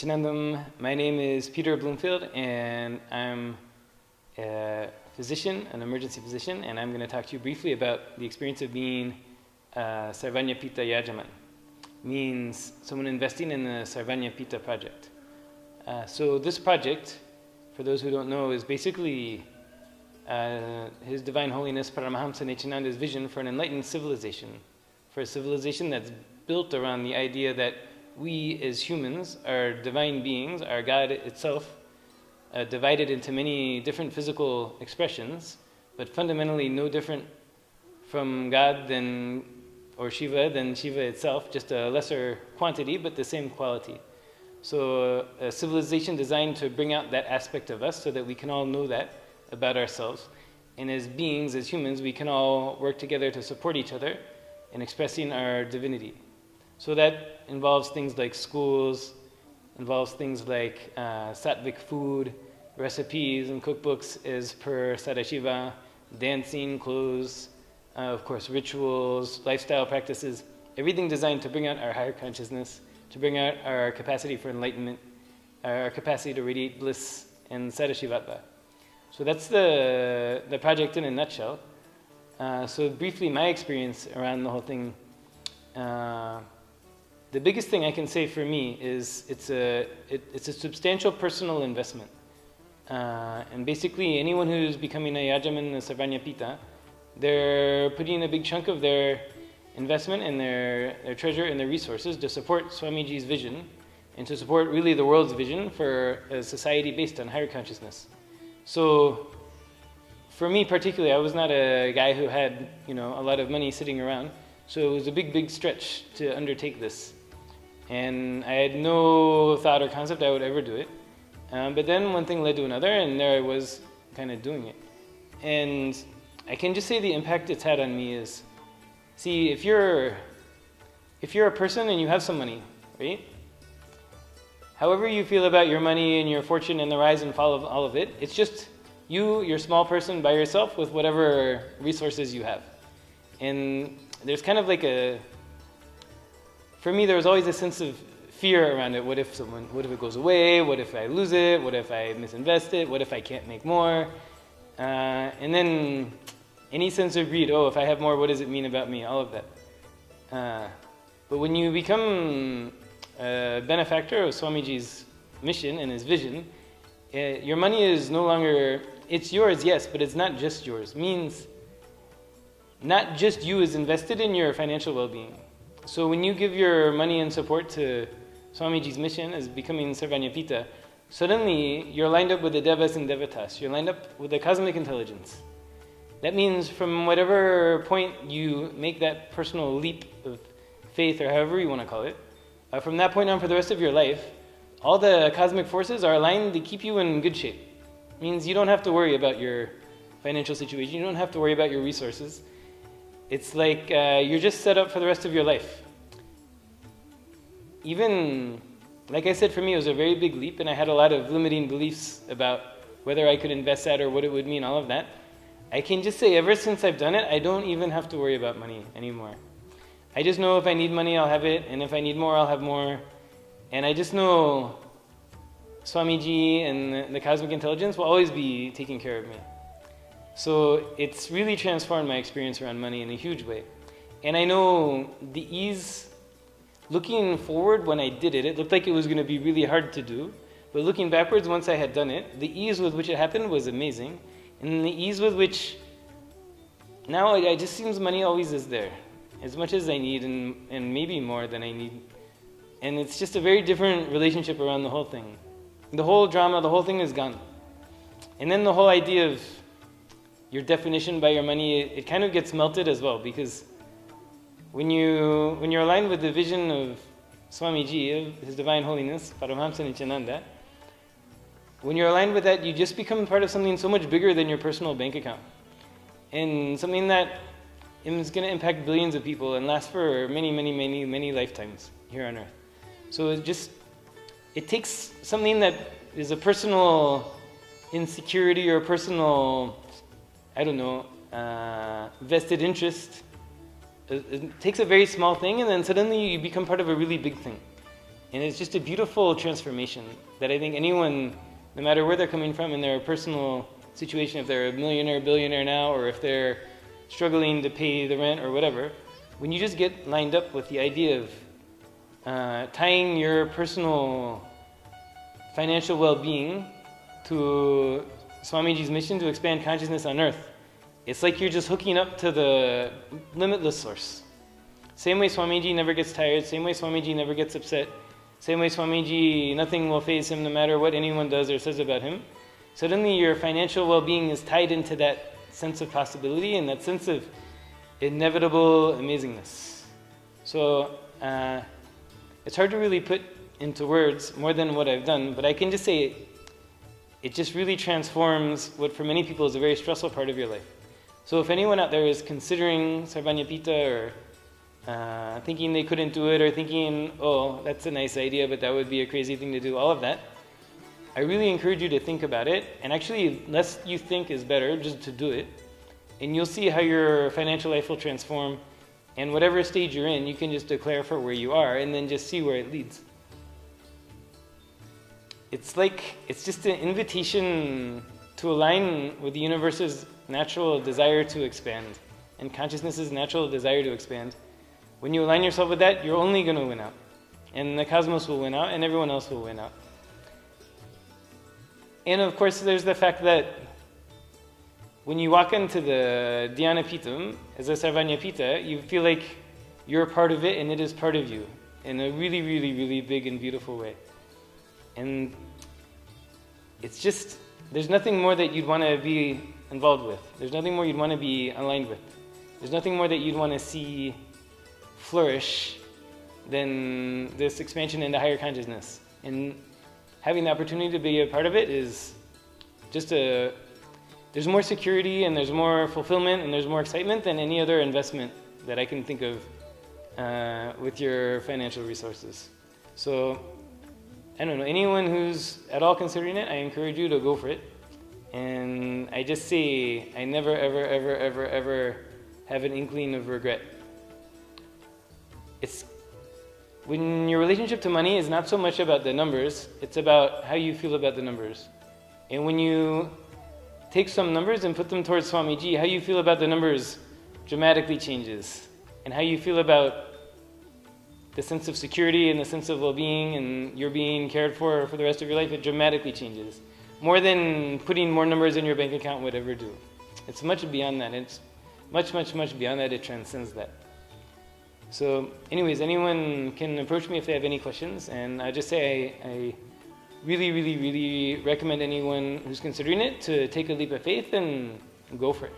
Nithyananda. My name is Peter Bloomfield, and I'm a physician, an emergency physician, and I'm going to talk to you briefly about the experience of being Sarvagnya Peetha Yajaman. Means someone investing in the Sarvagnya Peetha project. So this project, for those who don't know, is basically His Divine Holiness Paramahamsa Nithyananda's vision for an enlightened civilization, for a civilization that's built around the idea that we as humans are divine beings, are God itself, divided into many different physical expressions, but fundamentally no different from God or Shiva than Shiva itself, just a lesser quantity but the same quality. So a civilization designed to bring out that aspect of us so that we can all know that about ourselves. And as beings, as humans, we can all work together to support each other in expressing our divinity. So that involves things like schools, involves things like sattvic food, recipes and cookbooks as per Sadashiva, dancing, clothes, of course rituals, lifestyle practices, everything designed to bring out our higher consciousness, to bring out our capacity for enlightenment, our capacity to radiate bliss and Sadashivatva. So that's the project in a nutshell. So briefly, my experience around the whole thing, the biggest thing I can say for me is it's a substantial personal investment. And basically, anyone who's becoming a Yajaman, a Sarvagnya Peetha, they're putting a big chunk of their investment and their treasure and their resources to support Swamiji's vision and to support really the world's vision for a society based on higher consciousness. So for me particularly, I was not a guy who had a lot of money sitting around, so it was a big stretch to undertake this. And I had no thought or concept I would ever do it. But then one thing led to another, and there I was kind of doing it. And I can just say the impact it's had on me is, see, if you're a person and you have some money, right? However you feel about your money and your fortune and the rise and fall of all of it, it's just you're a small person by yourself with whatever resources you have. And there's kind of like for me there was always a sense of fear around it. What if it goes away? What if I lose it? What if I misinvest it? What if I can't make more? And then any sense of greed. Oh, if I have more, what does it mean about me? All of that. But when you become a benefactor of Swamiji's mission and his vision, your money is no longer, it's yours, yes, but it's not just yours. It means not just you is invested in your financial well-being. So when you give your money and support to Swamiji's mission as becoming Sarvagnya Peetha, suddenly you're lined up with the devas and devatas. You're lined up with the cosmic intelligence. That means from whatever point you make that personal leap of faith, or however you want to call it, from that point on for the rest of your life, all the cosmic forces are aligned to keep you in good shape. It means you don't have to worry about your financial situation. You don't have to worry about your resources. It's like you're just set up for the rest of your life. Even, like I said, for me it was a very big leap, and I had a lot of limiting beliefs about whether I could invest that or what it would mean, all of that. I can just say ever since I've done it, I don't even have to worry about money anymore. I just know if I need money, I'll have it, and if I need more, I'll have more. And I just know Swamiji and the cosmic intelligence will always be taking care of me. So it's really transformed my experience around money in a huge way. And I know the ease, looking forward when I did it, it looked like it was going to be really hard to do. But looking backwards, once I had done it, the ease with which it happened was amazing. And the ease with which now it just seems money always is there, as much as I need and maybe more than I need. And it's just a very different relationship around the whole thing. The whole drama, the whole thing is gone. And then the whole idea of your definition by your money, it kind of gets melted as well, because when you're aligned with the vision of Swamiji, of His Divine Holiness, Paramahamsa Nithyananda, when you're aligned with that, you just become part of something so much bigger than your personal bank account. And something that is going to impact billions of people and last for many lifetimes here on earth. So it takes something that is a personal insecurity or a personal, vested interest. It takes a very small thing and then suddenly you become part of a really big thing. And it's just a beautiful transformation that I think anyone, no matter where they're coming from in their personal situation, if they're a millionaire, billionaire now, or if they're struggling to pay the rent or whatever, when you just get lined up with the idea of tying your personal financial well-being to Swamiji's mission to expand consciousness on earth, it's like you're just hooking up to the limitless source. Same way Swamiji never gets tired, same way Swamiji never gets upset, same way Swamiji, nothing will faze him no matter what anyone does or says about him. Suddenly your financial well-being is tied into that sense of possibility and that sense of inevitable amazingness. So it's hard to really put into words more than what I've done, but I can just say it just really transforms what for many people is a very stressful part of your life. So if anyone out there is considering Sarvagnya Peetha or thinking they couldn't do it or thinking, oh, that's a nice idea, but that would be a crazy thing to do, all of that, I really encourage you to think about it. And actually, less you think is better, just to do it. And you'll see how your financial life will transform. And whatever stage you're in, you can just declare for where you are and then just see where it leads. It's just an invitation to align with the universe's natural desire to expand and consciousness's natural desire to expand. When you align yourself with that, you're only going to win out. And the cosmos will win out and everyone else will win out. And of course, there's the fact that when you walk into the Dhyana Pitam as a Sarvagnya Peetha, you feel like you're a part of it and it is part of you in a really, really, really big and beautiful way. And it's just, there's nothing more that you'd want to be involved with. There's nothing more you'd want to be aligned with. There's nothing more that you'd want to see flourish than this expansion into higher consciousness. And having the opportunity to be a part of it is just there's more security and there's more fulfillment and there's more excitement than any other investment that I can think of with your financial resources. So, I don't know, anyone who's at all considering it, I encourage you to go for it. And I just say, I never, ever, ever, ever, ever have an inkling of regret. When your relationship to money is not so much about the numbers, it's about how you feel about the numbers. And when you take some numbers and put them towards Swamiji, how you feel about the numbers dramatically changes. And how you feel about the sense of security and the sense of well-being and you're being cared for the rest of your life, it dramatically changes. More than putting more numbers in your bank account would ever do. It's much beyond that. It's much, much, much beyond that. It transcends that. So anyways, anyone can approach me if they have any questions. And I just say I really, really, really recommend anyone who's considering it to take a leap of faith and go for it.